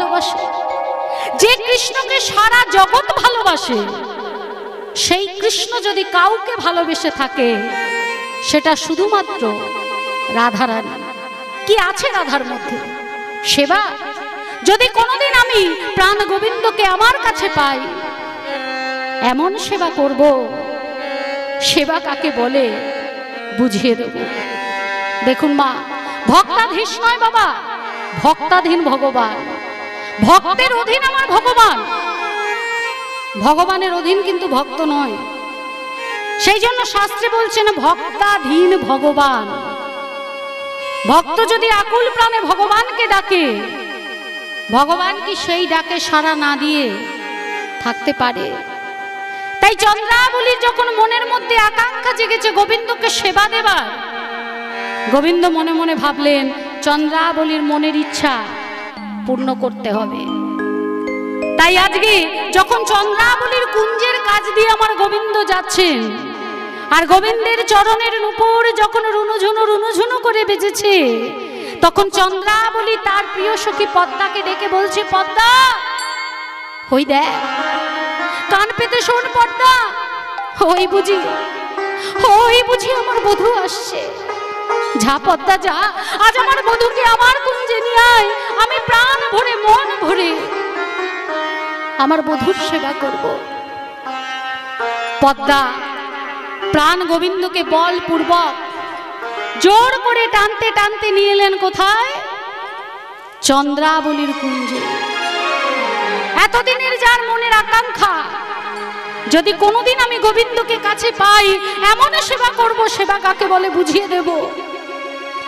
ভালোবাসে, যে কৃষ্ণকে সারা জগৎ ভালোবাসে, সেই কৃষ্ণ যদি কাউকে ভালোবেসে থাকে সেটা শুধুমাত্র রাধারানী। কি আছে রাধার মধ্যে? সেবা। যদি কোনোদিন আমি প্রাণ গোবিন্দকে আমার কাছে পাই, এমন সেবা করব, সেবা কাকে বলে বুঝিয়ে দেব। দেখুন মা, ভক্তাধীশ নয় বাবা, ভক্তাধীন ভগবান। ভক্তের অধীন আমার ভগবান, ভগবানের অধীন কিন্তু ভক্ত নয়। সেই জন্য শাস্ত্রে বলছেন ভক্তাধীন ভগবান। ভক্ত যদি আকুল প্রাণে ভগবানকে ডাকে, ভগবান কি সেই ডাকে সাড়া না দিয়ে থাকতে পারে? তাই চন্দ্রাবলীর যখন মনের মধ্যে আকাঙ্ক্ষা জেগেছে গোবিন্দকে সেবা দেবার, গোবিন্দ মনে মনে ভাবলেন চন্দ্রাবলীর মনের ইচ্ছা পূর্ণ করতে হবে। তাই আজকে যখন চন্দ্রাবলীর কুঞ্জের কাজ দিয়ে আমার গোবিন্দ যাচ্ছেন, আর গোবিন্দের চরণের নূপুর যখন রুনুঝুনু রুনুঝুনু করে বেজেছে, তখন চন্দ্রাবলী তার প্রিয় সখী পদ্মাকে ডেকে বলছে, পদ্মা ওই দেখ, কান পেতে শোন পদ্মা, ওই বুঝি আমার বধূ আসছে। যা পদ্মা যা, আজ আমার বধূকে আমার কুঞ্জে নিয়ে আয়, আমি প্রাণ ভরে মন ভরে আমার বধূর সেবা করব। পদ্মা প্রাণ গোবিন্দকে বলপূর্বক জোর করে টানতে টানতে নিয়ে এলেন কোথায়? চন্দ্রাবলীর কুঞ্জে। এতদিনের যার মনের আকাঙ্ক্ষা, যদি কোনোদিন আমি গোবিন্দকে কাছে পাই, এমন সেবা করব, সেবা কাকে বলে বুঝিয়ে দেব।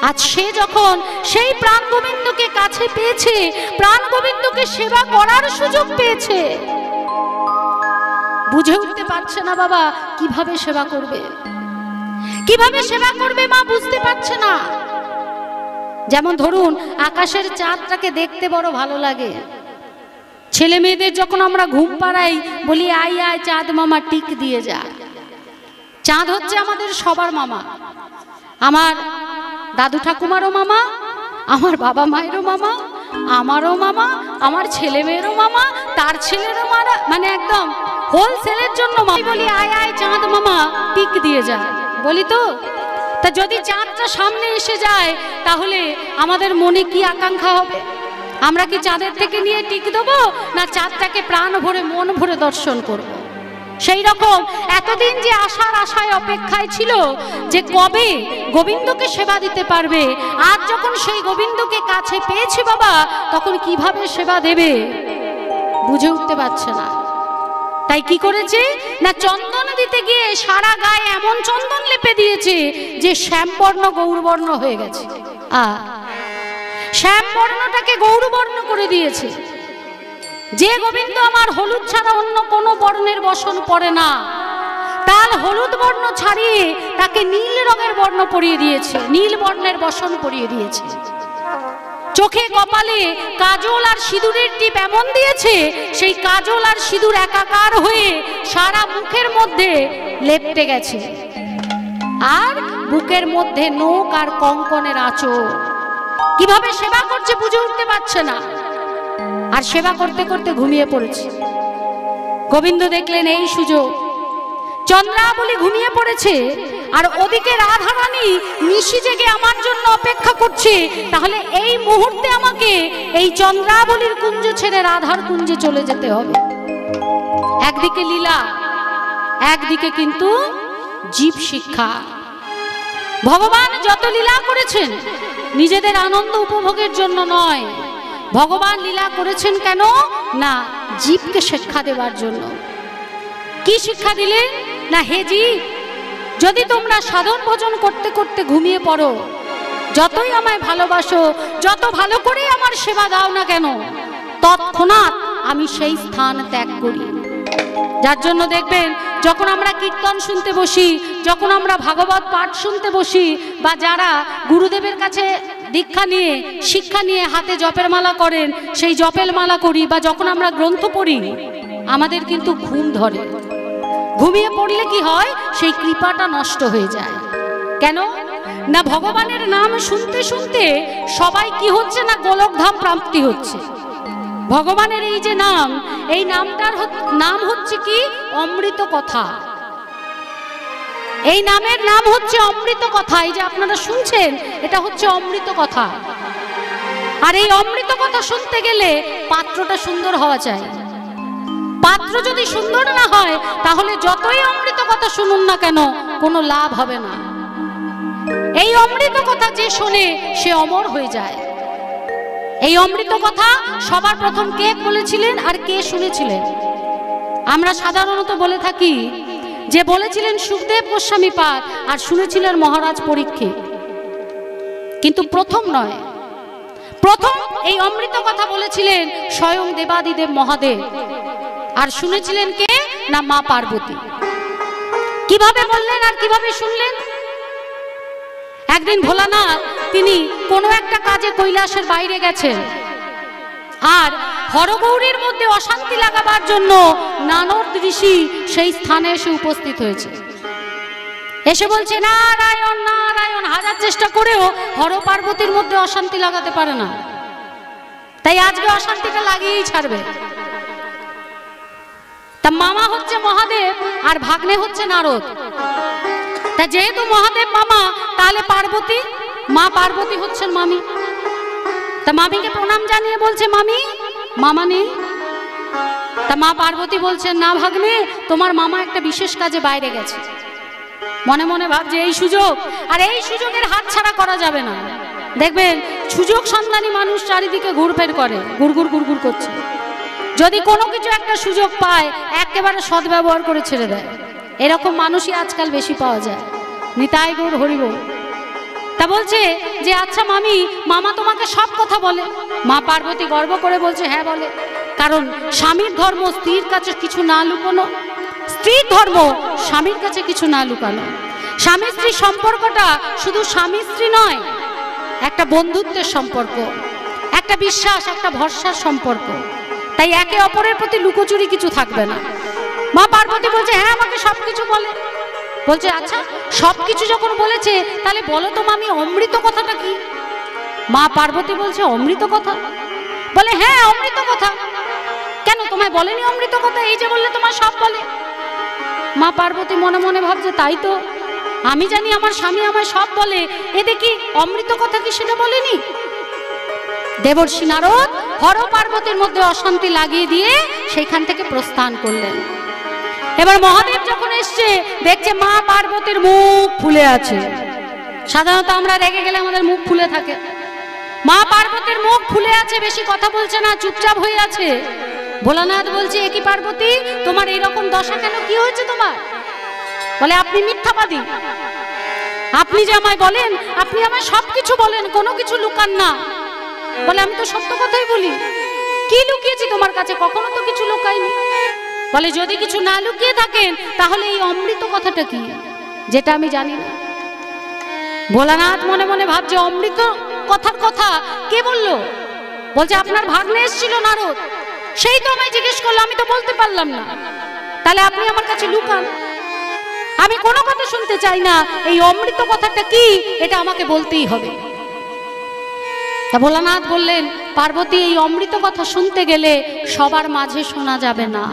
আজ সে যখন সেই প্রাণ গোবিন্দকে কাছে পেয়েছে, প্রাণ গোবিন্দকে সেবা করার সুযোগ পেয়েছে, বুঝে উঠতে পারছে না বাবা কিভাবে সেবা করবে, কিভাবে সেবা করবে মা বুঝতে পারছে না। যেমন ধরুন আকাশের চাঁদটাকে দেখতে বড় ভালো লাগে। ছেলে মেয়েদের যখন আমরা ঘুম পাড়াই, বলি আয় আয় চাঁদ মামা টিক দিয়ে যা। চাঁদ হচ্ছে আমাদের সবার মামা, আমার দাদু ঠাকুমারও মামা, আমার বাবা মায়েরও মামা, আমারও মামা, আমার ছেলে মেয়েরও মামা, তার ছেলেরও মামা, মানে একদম হোলসেলের জন্য মামা। বলি আয় আয় চাঁদ মামা টিক দিয়ে যা, বলি তো। তা যদি চাঁদটা সামনে এসে যায়, তাহলে আমাদের মনে কি আকাঙ্ক্ষা হবে? আমরা কি চাঁদের থেকে নিয়ে টিক দেবো, না চাঁদটাকে প্রাণ ভরে মন ভরে দর্শন করব? সেই রকম এতদিন যে আশার আশায় অপেক্ষায় ছিল যে কবে গোবিন্দকে সেবা দিতে পারবে, আজ যখন সেই গোবিন্দকে কাছে পেয়েছে বাবা, তখন কিভাবে সেবা দেবে বুঝে উঠতে পারছে না। তাই কি করেছে না, চন্দন দিতে গিয়ে সারা গায়ে এমন চন্দন লেপে দিয়েছে যে শ্যামবর্ণ গৌরবর্ণ হয়ে গেছে। শ্যামবর্ণটাকে গৌরবর্ণ করে দিয়েছে। যে গোবিন্দ আমার হলুদ ছাড়া অন্য কোনো বর্ণের বসন পড়ে না, তার হলুদ বর্ণ ছাড়িয়ে তাকে নীল রঙের বর্ণ পরিয়ে দিয়েছে, নীল বর্ণের বসন পরিয়ে দিয়েছে। চোখে কপালে কাজল আর সিঁদুরের টিপ এমন দিয়েছে, সেই কাজল আর সিঁদুর একাকার হয়ে সারা মুখের মধ্যে লেপটে গেছে। আর বুকের মধ্যে নোক আর কঙ্কনের আঁচড়। কিভাবে সেবা করছে বুঝে উঠতে পারছে না, আর সেবা করতে করতে ঘুমিয়ে পড়েছে। গোবিন্দ দেখলেন এই সুযোগ, চন্দ্রাবলী ঘুমিয়ে পড়েছে, আর ওদিকে রাধারানী নিশি জেগে আমার জন্য অপেক্ষা করছে। তাহলে এই মুহূর্তে আমাকে এই চন্দ্রাবলীর কুঞ্জ ছেড়ে রাধার কুঞ্জে চলে যেতে হবে। একদিকে লীলা, একদিকে কিন্তু জীব শিক্ষা। ভগবান যত লীলা করেছেন নিজেদের আনন্দ উপভোগের জন্য নয়, ভগবান লীলা করেছেন কেন না জীবকে শিক্ষা দেওয়ার জন্য। কি শিক্ষা দিলেন না, হে জীব, যদি তোমরা সাধন ভজন করতে করতে ঘুমিয়ে পড়ো, যতই আমায় ভালোবাসো, যত ভালো করে আমার সেবা দাও না কেন, তৎক্ষণাৎ আমি সেই স্থান ত্যাগ করি। যার জন্য দেখবেন যখন আমরা কীর্তন শুনতে বসি, যখন আমরা ভাগবত পাঠ শুনতে বসি, বা যারা গুরুদেবের কাছে দীক্ষা নিয়ে শিক্ষা নিয়ে হাতে জপের মালা করেন, সেই জপের মালা করি, বা যখন আমরা গ্রন্থ পড়ি, আমাদের কিন্তু ঘুম ধরে। ঘুমিয়ে পড়লে কি হয়, সেই কৃপাটা নষ্ট হয়ে যায়। কেন না, ভগবানের নাম শুনতে শুনতে সবাই কি হচ্ছে না, গোলকধাম প্রাপ্তি হচ্ছে। ভগবানের এই যে নাম, এই নামটার নাম হচ্ছে কি? অমৃত কথা। এই নামের নাম হচ্ছে অমৃত কথা। এই যে আপনারা শুনছেন, এটা হচ্ছে অমৃত কথা। আর এই অমৃত কথা শুনতে গেলে পাত্রটা সুন্দর হওয়া চাই। পাত্র যদি সুন্দর না হয়, তাহলে যতই অমৃত কথা শুনুন না কেন, কোনো লাভ হবে না। এই অমৃত কথা যে শোনে সে অমর হয়ে যায়। এই অমৃত কথা সবার প্রথম কে বলেছিলেন আর কে শুনেছিলেন? আমরা সাধারণত বলে থাকি যে বলেছিলেন সুখদেব গোস্বামী পাদ আর শুনেছিলেন মহারাজ পরীক্ষিত, কিন্তু প্রথম নয়। প্রথম এই অমৃত কথা বলেছিলেন স্বয়ং দেবাদিদেব মহাদেব, আর শুনেছিলেন কে? না মা পার্বতী। কিভাবে বললেন আর কিভাবে শুনলেন? একদিন ভোলানাথ তিনি কোনো একটা কাজে কৈলাসের বাইরে গেছেন, আর হরগৌরীর মধ্যে অশান্তি লাগাবার জন্য নানর ঋষি সেই স্থানে এসে উপস্থিত হয়েছে। এসে বলছে নারায়ণ নারায়ণ, হাজার চেষ্টা করেও হর পার্বতীর মধ্যে অশান্তি লাগাতে পারে না, তাই আজকে অশান্তিটা লাগিয়েই ছাড়বে। তা মামা হচ্ছে মহাদেব আর ভাগ্নে হচ্ছে নারদ। তা যেহেতু মহাদেব মামা, তাহলে পার্বতী, মা পার্বতী হচ্ছেন মামি। তা মামিকে প্রণাম জানিয়ে বলছে মামি, মামা নেই। তা মা পার্বতী বলছেন না ভাগ্নে, তোমার মামা একটা বিশেষ কাজে বাইরে গেছে। মনে মনে ভাবছে এই সুযোগ, আর এই সুযোগের হাতছাড়া করা যাবে না। দেখবেন সুযোগ সন্ধানী মানুষ চারিদিকে ঘুরফের করে, গুড়গুড় গুড়গুড় করছে। যদি কোনো কিছু একটা সুযোগ পায়, একেবারে সদ্ব্যবহার করে ছেড়ে দেয়। এরকম মানুষই আজকাল বেশি পাওয়া যায়। নিতাই গৌর হরিবল। তা বলছে যে আচ্ছা মামি, মামা তোমাকে সব কথা বলে? মা পার্বতী গর্ব করে বলছে হ্যাঁ বলে, কারণ স্বামীর ধর্ম স্ত্রীর কাছে কিছু না লুকোনো, স্ত্রীর ধর্ম স্বামীর কাছে কিছু না লুকানো। স্বামী স্ত্রীর সম্পর্কটা শুধু স্বামী স্ত্রী নয়, একটা বন্ধুত্বের সম্পর্ক, একটা বিশ্বাস, একটা ভরসার সম্পর্ক। তাই একে অপরের প্রতি লুকোচুরি কিছু থাকবে না। মা পার্বতী বলছে হ্যাঁ আমাকে সবকিছু বলে। বলছে আচ্ছা সবকিছু যখন বলেছে, তাহলে বলো তো মামি অমৃত কথাটা কি? মা পার্বতী বলছে অমৃত কথা? বলে হ্যাঁ অমৃত কথা। কেন তোমায় বলেনি অমৃত কথা? এই যে বললে তোমার সব বলে। মা পার্বতী মনে মনে ভাবছে তাই তো, আমি জানি আমার স্বামী আমায় সব বলে, এ দেখি অমৃত কথা কি সেটা বলেনি। দেবর্ষি নারদ হর পার্বতীর মধ্যে অশান্তি লাগিয়ে দিয়ে সেখান থেকে প্রস্থান করলেন। এবার মহাদেব যখন এসছে, দেখছে মা পার্বতীর মুখ ফুলে আছে। সাধারণত আমরা রেগে গেলে আমাদের মুখ ফুলে থাকে। মা পার্বতীর মুখ ফুলে আছে, বেশি কথা বলছে না, চুপচাপ হয়ে আছে। ভোলানাথ বলছে এ কি পার্বতী, তোমার এইরকম দশা কেন? কি হয়েছে তোমার? বলে আপনি মিথ্যাবাদী। আপনি যে আমায় বলেন, আপনি আমায় সবকিছু বলেন, কোনো কিছু লুকান না। বলে আমি তো সত্য কথাই বলি। কি লুকিয়েছি তোমার কাছে? কখনো তো কিছু লুকাইনি। বলে যদি কিছু না লুকিয়ে থাকেন, তাহলে এই অমৃত কথাটা কি, যেটা আমি জানি না। ভোলানাথ মনে মনে ভাবছে অমৃত কথার কথা কে বললো? বলছে আপনার ভাগ্নে এসেছিল নারদ, সেই তো আমায় জিজ্ঞেস করলো, আমি তো বলতে পারলাম না। তাহলে আপনি আমার কাছে লুকান, আমি কোনো কথা শুনতে চাই না। এই অমৃত কথাটা কি, এটা আমাকে বলতেই হবে। তা ভোলানাথ বললেন পার্বতী, এই অমৃত কথা শুনতে গেলে সবার মাঝে শোনা যাবে না,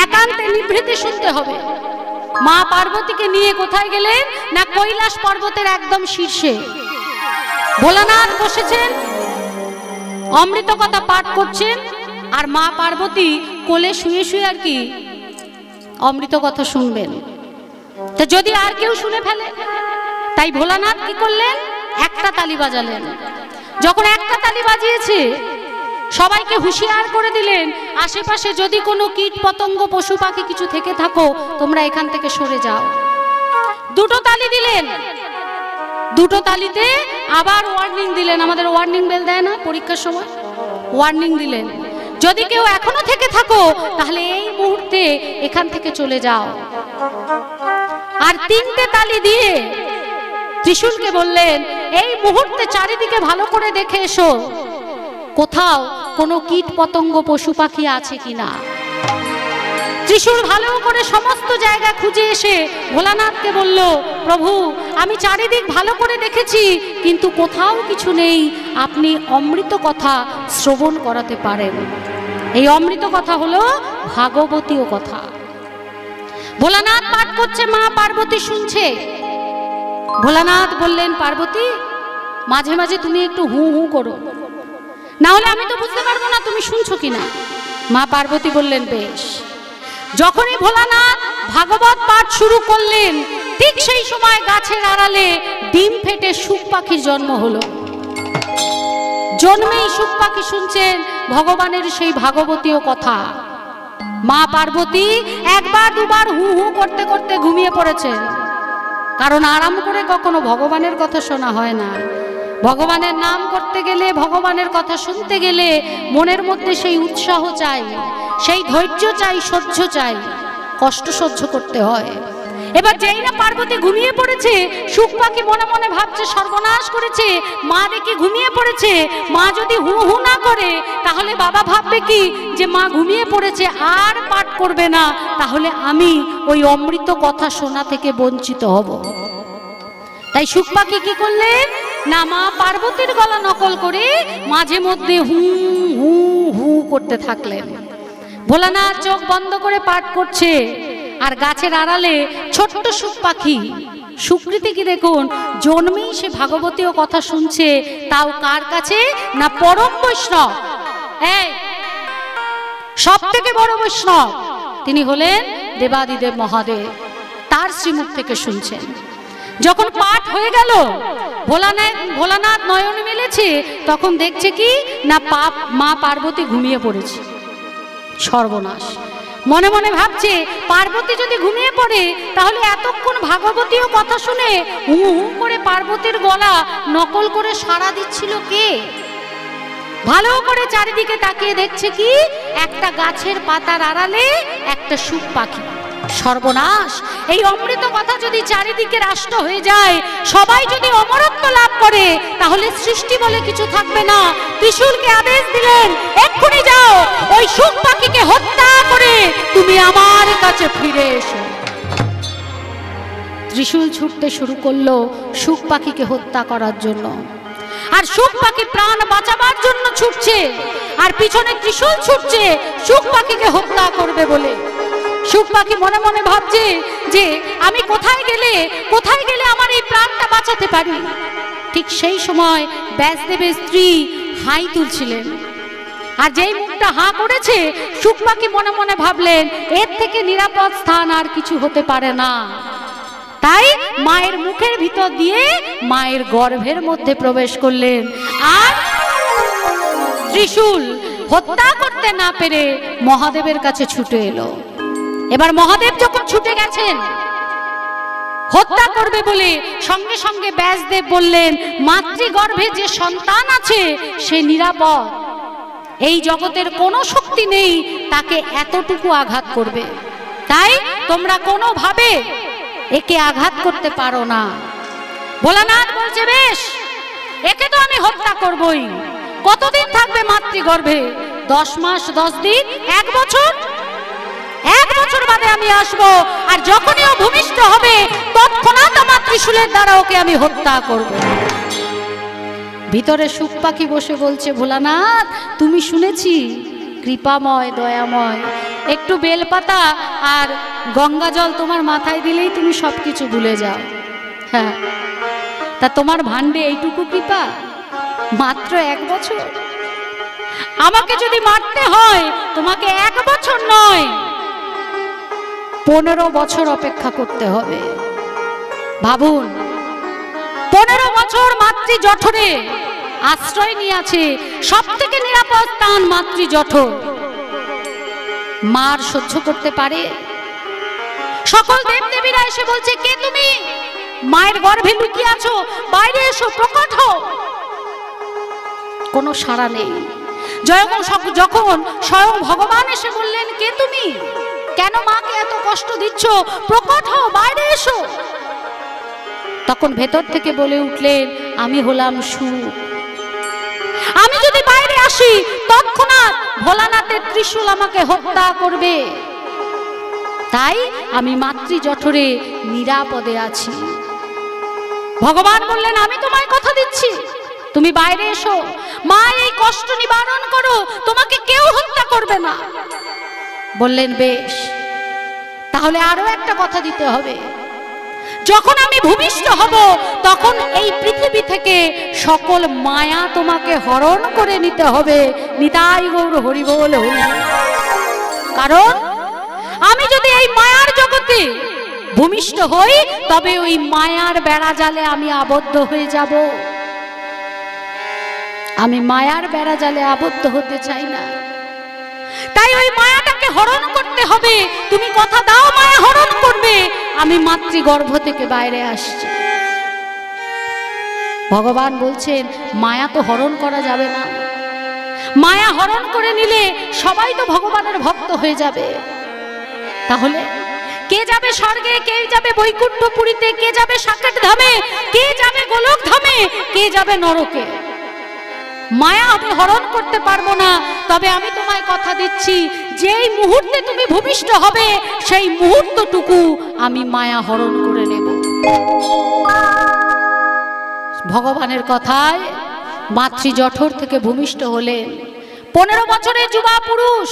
একান্তে নিভৃতে শুনতে হবে। মা পার্বতীকে নিয়ে কোথায় গেলেন? না কৈলাস পর্বতের একদম শীর্ষে ভোলানাথ বসেছেন, অমৃত কথা পাঠ করছেন, আর মা পার্বতী কোলে শুয়ে শুয়ে আর কি অমৃত কথা শুনবেন। তো যদি আর কেউ শুনে ফেলে, তাই ভোলানাথ কি করলেন? একটা তালি বাজালেন। যখন একটা তালি বাজিয়েছে, সবাইকে হুঁশিয়ার করে দিলেন আশেপাশে যদি কোনো কীট পতঙ্গ পশু পাখি কিছু থেকে থাকো, তোমরা এখান থেকে সরে যাও। দুটো তালি দিলেন, দুটো তালিতে আবার ওয়ার্নিং দিলেন। আমাদের ওয়ার্নিং বেল দেয় না পরীক্ষার সময়? ওয়ার্নিং দিলেন যদি কেউ এখনো থেকে থাকো, তাহলে এই মুহূর্তে এখান থেকে চলে যাও। আর তিনটে তালি দিয়ে ত্রিশূলকে বললেন এই মুহূর্তে চারিদিকে ভালো করে দেখে এসো, কোথাও কোনো কীট পতঙ্গ পশু পাখি আছে কিনা। ত্রিশূল ভালো করে সমস্ত জায়গা খুঁজে এসে ভোলানাথকে বলল, প্রভু আমি চারিদিক ভালো করে দেখেছি কিন্তু কোথাও কিছু নেই, আপনি অমৃত কথা শ্রবণ করাতে পারেন। এই অমৃত কথা হলো ভাগবতীয় কথা। ভোলানাথ পাঠ করছে, মা পার্বতী শুনছে। ভোলানাথ বললেন, পার্বতী মাঝে মাঝে তুমি একটু হু হু করো, না হলে আমি তো বুঝতে পারবো না তুমি শুনছো কিনা। মা পার্বতী বললেন বেশ। যখনই ভোলানাথ ভাগবত পাঠ শুরু করলেন ঠিক সেই সময় গাছের আড়ালে ডিম ফেটে শুক পাখির জন্ম হলো। জন্মেই শুক পাখি শুনছেন ভগবানের সেই ভাগবতীয় কথা। মা পার্বতী একবার দুবার হু হু করতে করতে ঘুমিয়ে পড়েছেন, কারণ আরাম করে কখনো ভগবানের কথা শোনা হয় না। ভগবানের নাম করতে গেলে, ভগবানের কথা শুনতে গেলে মনের মধ্যে সেই উৎসাহ চাই, সেই ধৈর্য চাই, সহ্য চাই, কষ্ট সহ্য করতে হয়। এবার যেই না পার্বতী ঘুমিয়ে পড়েছে, শুক পাখি মনে মনে ভাবছে সর্বনাশ করেছে, মা দেখি ঘুমিয়ে পড়েছে, মা যদি হু হু না করে তাহলে বাবা ভাববে কি যে মা ঘুমিয়ে পড়েছে আর পাঠ করবে না, তাহলে আমি ওই অমৃত কথা শোনা থেকে বঞ্চিত হব। তাই শুক পাখি কি করলেন না, মা পার্বতীর গলা নকল করে মাঝে মধ্যে হু হু হু করতে থাকলেন। ভোলানাথ চোখ বন্ধ করে পাঠ করছে, আর গাছের আড়ালে ছোট্ট শুক পাখি সুকৃতি কি দেখুন, জন্মেই সে ভাগবতীয় কথা শুনছে, তাও কার কাছে না পরম বৈষ্ণব। এই সব থেকে বড় বৈষ্ণব তিনি হলেন দেবাদিদেব মহাদেব, তার শ্রীমুখ থেকে শুনছেন। যখন পাঠ হয়ে গেল, ভোলানাথ নয়ন মেলেছে, তখন দেখছে কি না মা পার্বতী ঘুমিয়ে পড়েছে। সর্বনাশ, মনে মনে ভাবছে পার্বতী যদি ঘুমিয়ে পড়ে তাহলে এতক্ষণ ভাগবতীয় কথা শুনে হু হু করে পার্বতীর গলা নকল করে সাড়া দিচ্ছিল কে? ভালো করে চারিদিকে তাকিয়ে দেখছে কি একটা গাছের পাতার আড়ালে একটা শুক পাখি। সর্বনাশ, এই অমৃত কথা যদি চারিদিকে রাষ্ট্র হয়ে যায়, সবাই যদি অমরত্ব লাভ করে, তাহলে সৃষ্টি বলে কিছু থাকবে না। ত্রিশূলকে আদেশ দিলেন, এক্ষুনি যাও ওই শুক পাখিকে হত্যা করে তুমি আমার কাছে ফিরে এসো। ত্রিশূল ছুটতে শুরু করলো শুক পাখিকে হত্যা করার জন্য, আর শুক পাখি প্রাণ বাঁচাবার জন্য ছুটছে, আর পিছনে ত্রিশূল ছুটছে শুক পাখিকে হত্যা করবে বলে। শুক পাখি মনে মনে ভাবছে যে আমি কোথায় গেলে আমার এই প্রাণটা বাঁচাতে পারি। ঠিক সেই সময় ব্যাসদেবের স্ত্রী হাই তুলছিলেন, আর যেই মুখটা হাঁ করেছে, শুক পাখি মনে মনে ভাবলেন এর থেকে নিরাপদ স্থান আর কিছু হতে পারে না। তাই মায়ের মুখের ভিতর দিয়ে মায়ের গর্ভের মধ্যে প্রবেশ করলেন, আর ত্রিশূল হত্যা করতে না পেরে মহাদেবের কাছে ছুটে এলো। এবার মহাদেব যখন ছুটে গেছেন হত্যা করবে বলে, সঙ্গে সঙ্গে ব্যাসদেব বললেন মাতৃগর্ভে যে সন্তান আছে সে নিরাপদ, এই জগতের কোনো শক্তি নেই তাকে এতটুকু আঘাত করবে, তাই তোমরা কোনোভাবে একে আঘাত করতে পারো না। ভোলানাথ বলছে বেশ, একে তো আমি হত্যা করবই। কতদিন থাকবে মাতৃগর্ভে? 10 মাস 10 দিন, 1 বছর। 1 বছর বাদে আমি আসবো, আর যখনই ও ভূমিষ্ঠ হবে তৎক্ষণাৎ আমার ত্রিশূলের দ্বারা ওকে আমি হত্যা করব। ভিতরে শুক পাখি বসে বলছে, ভোলানাথ তুমি শুনেছি কৃপাময় দয়াময়, একটু বেলপাতা আর গঙ্গা জল তোমার মাথায় দিলেই তুমি সবকিছু ভুলে যাও। হ্যাঁ, তা তোমার ভান্ডে এইটুকু কৃপা? মাত্র 1 বছর। আমাকে যদি মারতে হয় তোমাকে 1 বছর নয় 15 বছর অপেক্ষা করতে হবে। ভাবুন, 15 বছর মাতৃ জঠরে আশ্রয় নিয়ে আছে, সব থেকে নিরাপদ স্থান মাতৃ জঠর। মার সহ্য করতে পারে? সকল দেবদেবীরা এসে বলছে কে তুমি? মায়ের গর্ভে লুকিয়ে আছো, বাইরে এসো, প্রকট হও। কোনো সাড়া নেই। যখন স্বয়ং ভগবান এসে বললেন কে তুমি, কেন মাকে এত কষ্ট দিচ্ছ, প্রকট হও, বাইরে এসো, তখন ভেতর থেকে বলে উঠলেন আমি হলাম শুক। আমি যদি বাইরে আসি তৎক্ষণাৎ ভোলানাথের ত্রিশূল আমাকে হত্যা করবে। তাই আমি মাতৃ জঠরে নিরাপদে আছি। ভগবান বললেন, আমি তোমায় কথা দিচ্ছি, তুমি বাইরে এসো, মা এই কষ্ট নিবারণ করো, তোমাকে কেউ হত্যা করবে না। বললেন, বেশ, তাহলে আরো একটা কথা দিতে হবে, যখন আমি ভূমিষ্ঠ হব তখন এই পৃথিবী থেকে সকল মায়া তোমাকে হরণ করে নিতে হবে। নিতাই গৌর হরি বল হরি। কারণ আমি যদি এই মায়ার জগতে ভূমিষ্ঠ হই তবে ওই মায়ার বেড়া জালে আমি আবদ্ধ হয়ে যাব। আমি মায়ার বেড়া জালে আবদ্ধ হতে চাই না, তাই ওই মায়াটাকে হরণ করতে হবে। তুমি কথা দাও মায়া হরণ করবে, আমি মাতৃগর্ভ থেকে বাইরে আসছি। ভগবান বলছেন, মায়া তো হরণ করা যাবে না, মায়া হরণ করে নিলে সবাই তো ভগবানের ভক্ত হয়ে যাবে। তাহলে কে যাবে স্বর্গে, কে যাবে বৈকুণ্ঠপুরীতে, কে যাবে সাকেত ধামে, কে যাবে গোলক ধামে, কে যাবে নরকে? মায়া আমি হরণ করতে পারবো না। তবে আমি তোমায় কথা দিচ্ছি, যেই মুহূর্তে তুমি ভূমিষ্ঠ হবে সেই মুহূর্তটুকু আমি মায়া হরণ করে নেব। ভগবানের কথায় মাতৃ জঠর থেকে ভূমিষ্ঠ হলেন। 15 বছরের যুবা পুরুষ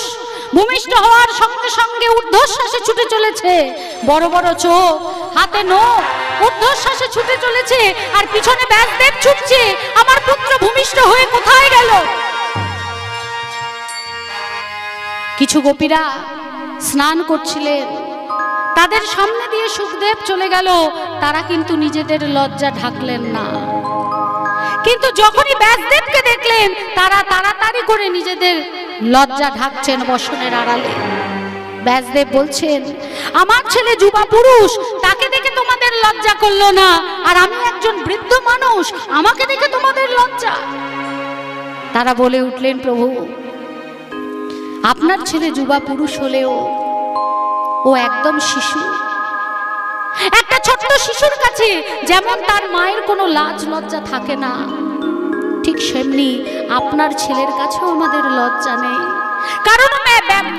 ভূমিষ্ঠ হওয়ার সঙ্গে সঙ্গে ঊর্ধ্বশ্বাসে ছুটে চলেছে, বড় বড় চোখ, হাতে নখ, ঊর্ধ্বশ্বাসে ছুটে চলেছে, আর পিছনে ব্যাসদেব ছুটছে, আমার পুত্র ভূমিষ্ঠ হয়ে কোথায় গেল? কিছু গোপীরা স্নান করছিলেন, তাদের সামনে দিয়ে সুখদেব চলে গেল, তারা কিন্তু নিজেদের লজ্জা ঢাকলেন না। কিন্তু যখনই ব্যাসদেবকে দেখলেন তারা তাড়াতাড়ি করে নিজেদের লজ্জা ঢাকছেন বসনের আড়ালে। ব্যাসদেব বলছেন, আমার ছেলে যুবা পুরুষ, তাকে দেখে তোমাদের লজ্জা করলো না, আর আমি একজন বৃদ্ধ মানুষ, আমাকে দেখে তোমাদের লজ্জা। তারা বলে উঠলেন, প্রভু, আপনার ছেলে যুবা পুরুষ হলেও ও একদম শিশু। একটা ছোট্ট শিশুর কাছে যেমন তার মায়ের কোনো লাজ লজ্জা থাকে না, ঠিক সেমনি আপনার ছেলের কাছেও আমাদের লজ্জা নেই। কারণ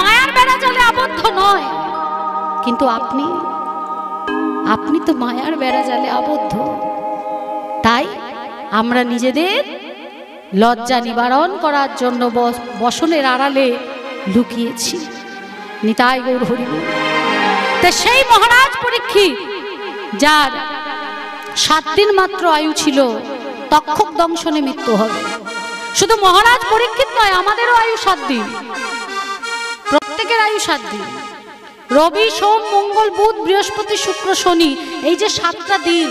মায়ার বেড়া জালে আবদ্ধ নয়, কিন্তু আপনি তো মায়ার বেড়া জালে আবদ্ধ। তাই আমরা নিজেদের লজ্জা নিবারণ করার জন্য বসনের আড়ালে লুকিয়েছি। নিতাই গৌর হরি বল। তা সেই মহারাজ পরীক্ষিত, যার 7 দিন মাত্র আয়ু ছিল, তক্ষক দংশনে মৃত্যু হবে। শুধু মহারাজ পরীক্ষিত নয়, আমাদেরও আয়ু 7 দিন, প্রত্যেকের আয়ু 7 দিন। রবি, সোম, মঙ্গল, বুধ, বৃহস্পতি, শুক্র, শনি, এই যে 7টা দিন,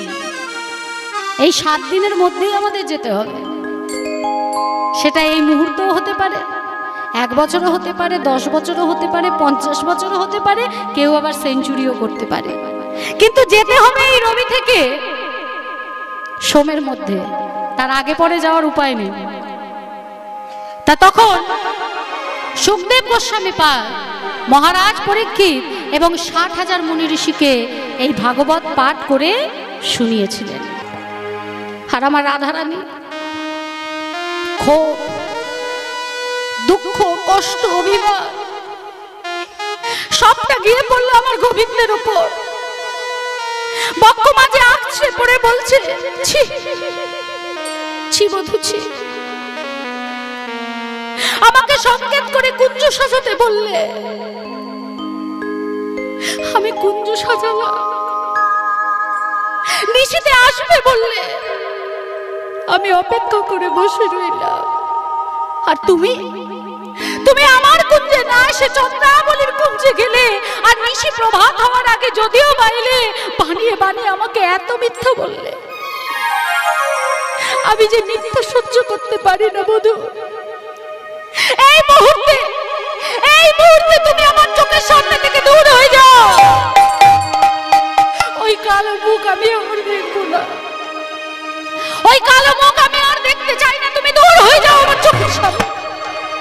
এই 7 দিনের মধ্যেই আমাদের যেতে হবে। সেটা এই মুহূর্তেও হতে পারে, 1 বছরও হতে পারে, 10 বছরও হতে পারে, 50 বছরও হতে পারে, কেউ আবার সেঞ্চুরিও করতে পারে, কিন্তু যেতে হবে এই রবি থেকে সোমের মধ্যে, তার আগে পরে যাওয়ার উপায় নেই। তা তখন সুখদেব গোস্বামী পাল মহারাজ পরীক্ষিত এবং 60,000 মুনি ঋষিকে এই ভাগবত পাঠ করে শুনিয়েছিলেন। আর আমার রাধারানী ক্ষোভ, দুঃখ, কষ্ট, অভিমান সবটা গিয়ে পড়লো আমার গোবিন্দের উপর। বক্ষ মাঝে আঁকছে পড়ে বলছে, ছি ছি বধূ ছি, আমাকে সংকেত করে কুঞ্জ সাজাতে বললে, আমি কুঞ্জ সাজালাম। নিশীথে আসবে বললে, আমি অপেক্ষা করে বসে রইলাম। আর তুমি আমার কুঞ্জে না এসে চন্দ্রাবলীর কুঞ্জে গেলে, আর নিশি প্রভাত হওয়ার আগে যদিও বাইলে, বানিয়ে বানিয়ে আমাকে এত মিথ্যা বললে। আমি যে মিথ্যা সহ্য করতে পারি না বধূ। এই মুহূর্তে তুমি আমার চোখের সামনে থেকে দূর হয়ে যাও। ওই কালো মুখ আমি আর দেখবো না, ওই কালো মুখ আমি আর দেখতে চাই না। তুমি দূর হয়ে যাও আমার চোখের সামনে।